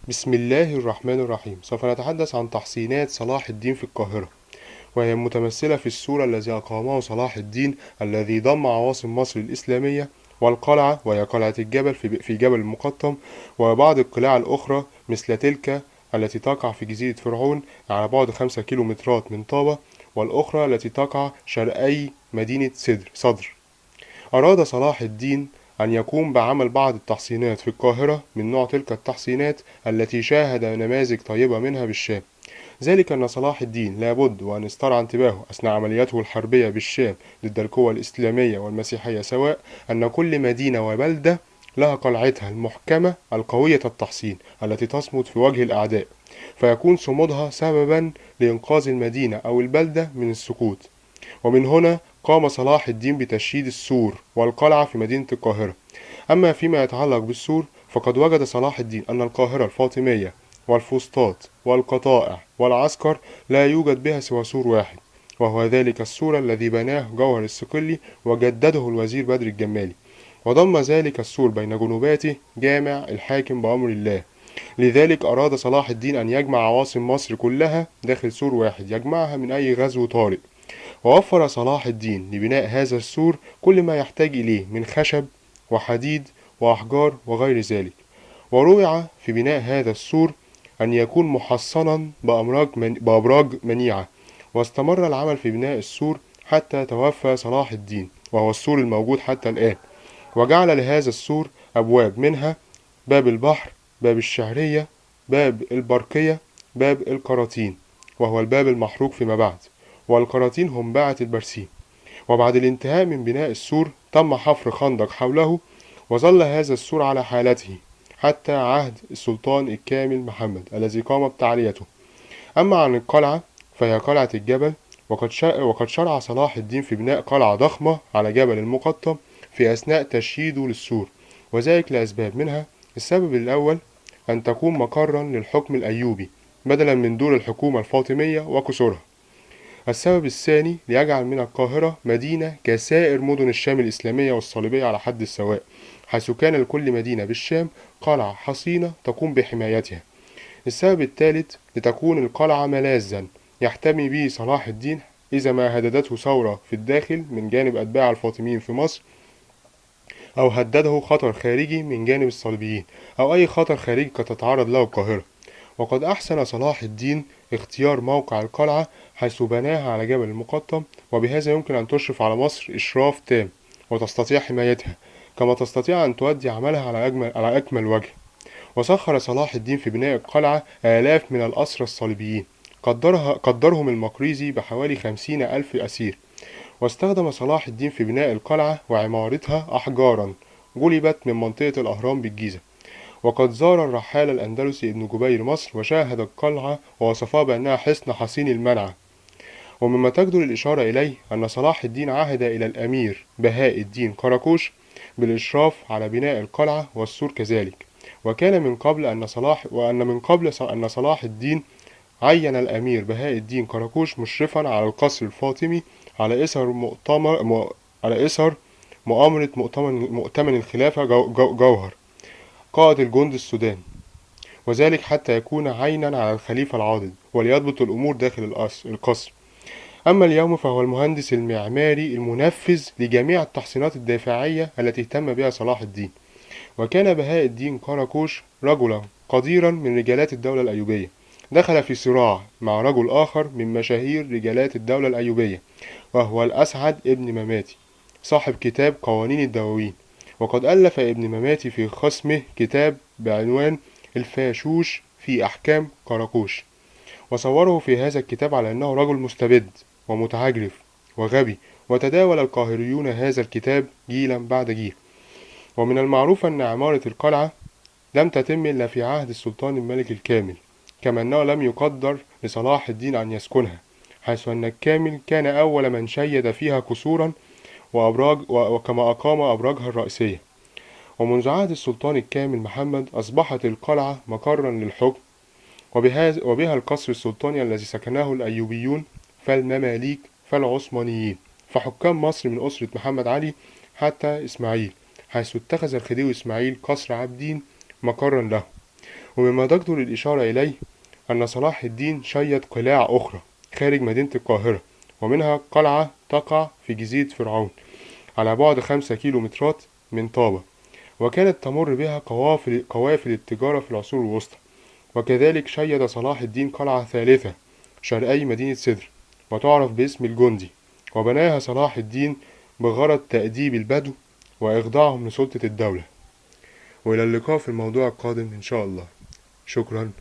بسم الله الرحمن الرحيم. سوف نتحدث عن تحصينات صلاح الدين في القاهرة، وهي متمثلة في السور الذي أقامه صلاح الدين الذي ضم عواصم مصر الإسلامية، والقلعة وهي قلعة الجبل في جبل المقطم، وبعض القلاع الأخرى مثل تلك التي تقع في جزيرة فرعون على بعد 5 كيلومترات من طابة، والأخرى التي تقع شرقي مدينة صدر. أراد صلاح الدين أن يقوم بعمل بعض التحصينات في القاهرة من نوع تلك التحصينات التي شاهد نماذج طيبة منها بالشام، ذلك أن صلاح الدين لابد وأن استرعى انتباهه أثناء عملياته الحربية بالشام ضد القوى الإسلامية والمسيحية سواء، أن كل مدينة وبلدة لها قلعتها المحكمة القوية التحصين التي تصمد في وجه الأعداء، فيكون صمودها سببا لإنقاذ المدينة أو البلدة من السقوط. ومن هنا قام صلاح الدين بتشييد السور والقلعة في مدينة القاهرة. أما فيما يتعلق بالسور، فقد وجد صلاح الدين أن القاهرة الفاطمية والفسطاط والقطائع والعسكر لا يوجد بها سوى سور واحد، وهو ذلك السور الذي بناه جوهر الصقلي وجدده الوزير بدر الجمالي، وضم ذلك السور بين جنوباته جامع الحاكم بأمر الله. لذلك أراد صلاح الدين أن يجمع عواصم مصر كلها داخل سور واحد يجمعها من أي غزو طارئ، ووفر صلاح الدين لبناء هذا السور كل ما يحتاج إليه من خشب وحديد وأحجار وغير ذلك. وروع في بناء هذا السور أن يكون محصنا بأبراج منيعة، واستمر العمل في بناء السور حتى توفى صلاح الدين، وهو السور الموجود حتى الآن. وجعل لهذا السور أبواب، منها باب البحر، باب الشعرية، باب البرقية، باب القراطين وهو الباب المحروق فيما بعد، والقراطين هم باعة البرسيم. وبعد الانتهاء من بناء السور تم حفر خندق حوله، وظل هذا السور على حالته حتى عهد السلطان الكامل محمد الذي قام بتعليته. أما عن القلعة فهي قلعة الجبل، وقد شرع صلاح الدين في بناء قلعة ضخمة على جبل المقطم في أثناء تشييده للسور، وذلك لأسباب، منها السبب الأول أن تكون مقرا للحكم الأيوبي بدلا من دور الحكومة الفاطمية وكسورها. السبب الثاني ليجعل من القاهرة مدينة كسائر مدن الشام الإسلامية والصليبية على حد السواء، حيث كان لكل مدينة بالشام قلعة حصينة تقوم بحمايتها. السبب الثالث لتكون القلعة ملاذا يحتمي به صلاح الدين إذا ما هددته ثورة في الداخل من جانب أتباع الفاطميين في مصر، أو هدده خطر خارجي من جانب الصليبيين، أو أي خطر خارجي قد تتعرض له القاهرة. وقد أحسن صلاح الدين اختيار موقع القلعة حيث بناها على جبل المقطم، وبهذا يمكن أن تشرف على مصر إشراف تام وتستطيع حمايتها، كما تستطيع أن تؤدي عملها على أكمل وجه. وسخر صلاح الدين في بناء القلعة آلاف من الأسرى الصليبيين قدرهم المقريزي بحوالي 50,000 أسير. واستخدم صلاح الدين في بناء القلعة وعمارتها أحجارا جلبت من منطقة الأهرام بالجيزة. وقد زار الرحالة الأندلسي ابن جبير مصر وشاهد القلعة ووصفها بأنها حصن حصين المنع. ومما تجدر الإشارة إليه أن صلاح الدين عهد إلى الأمير بهاء الدين قراقوش بالإشراف على بناء القلعة والسور كذلك. وكان من قبل أن صلاح الدين عين الأمير بهاء الدين قراقوش مشرفا على القصر الفاطمي على إثر مؤامرة مؤتمن الخلافة جوهر قائد الجند السوداني، وذلك حتى يكون عينا على الخليفة العاضد وليضبط الأمور داخل القصر. أما اليوم فهو المهندس المعماري المنفذ لجميع التحصينات الدفاعية التي اهتم بها صلاح الدين. وكان بهاء الدين قراقوش رجلا قديرا من رجالات الدولة الأيوبية، دخل في صراع مع رجل آخر من مشاهير رجالات الدولة الأيوبية، وهو الأسعد ابن مماتي صاحب كتاب قوانين الدواوين. وقد ألف ابن مماتي في خصمه كتاب بعنوان الفاشوش في أحكام قراقوش، وصوره في هذا الكتاب على أنه رجل مستبد ومتعجرف وغبي، وتداول القاهريون هذا الكتاب جيلا بعد جيل. ومن المعروف أن عمارة القلعة لم تتم إلا في عهد السلطان الملك الكامل، كما أنه لم يقدر لصلاح الدين أن يسكنها، حيث أن الكامل كان أول من شيد فيها قصورا وأبراج وكما أقام أبراجها الرئيسية. ومنذ عهد السلطان الكامل محمد أصبحت القلعة مقرا للحكم، وبها القصر السلطاني الذي سكنه الأيوبيون فالمماليك فالعثمانيين فحكام مصر من أسرة محمد علي حتى إسماعيل، حيث اتخذ الخديوي إسماعيل قصر عابدين مقرا له. ومما تجدر الإشارة إليه أن صلاح الدين شيد قلاع أخرى خارج مدينة القاهرة، ومنها قلعة تقع في جزيرة فرعون على بعد 5 كيلومترات من طابة، وكانت تمر بها قوافل التجارة في العصور الوسطى. وكذلك شيد صلاح الدين قلعة ثالثة شرقي مدينة سدر، وتعرف باسم الجندي، وبناها صلاح الدين بغرض تأديب البدو وإخضاعهم لسلطة الدولة. وإلى اللقاء في الموضوع القادم إن شاء الله. شكرا.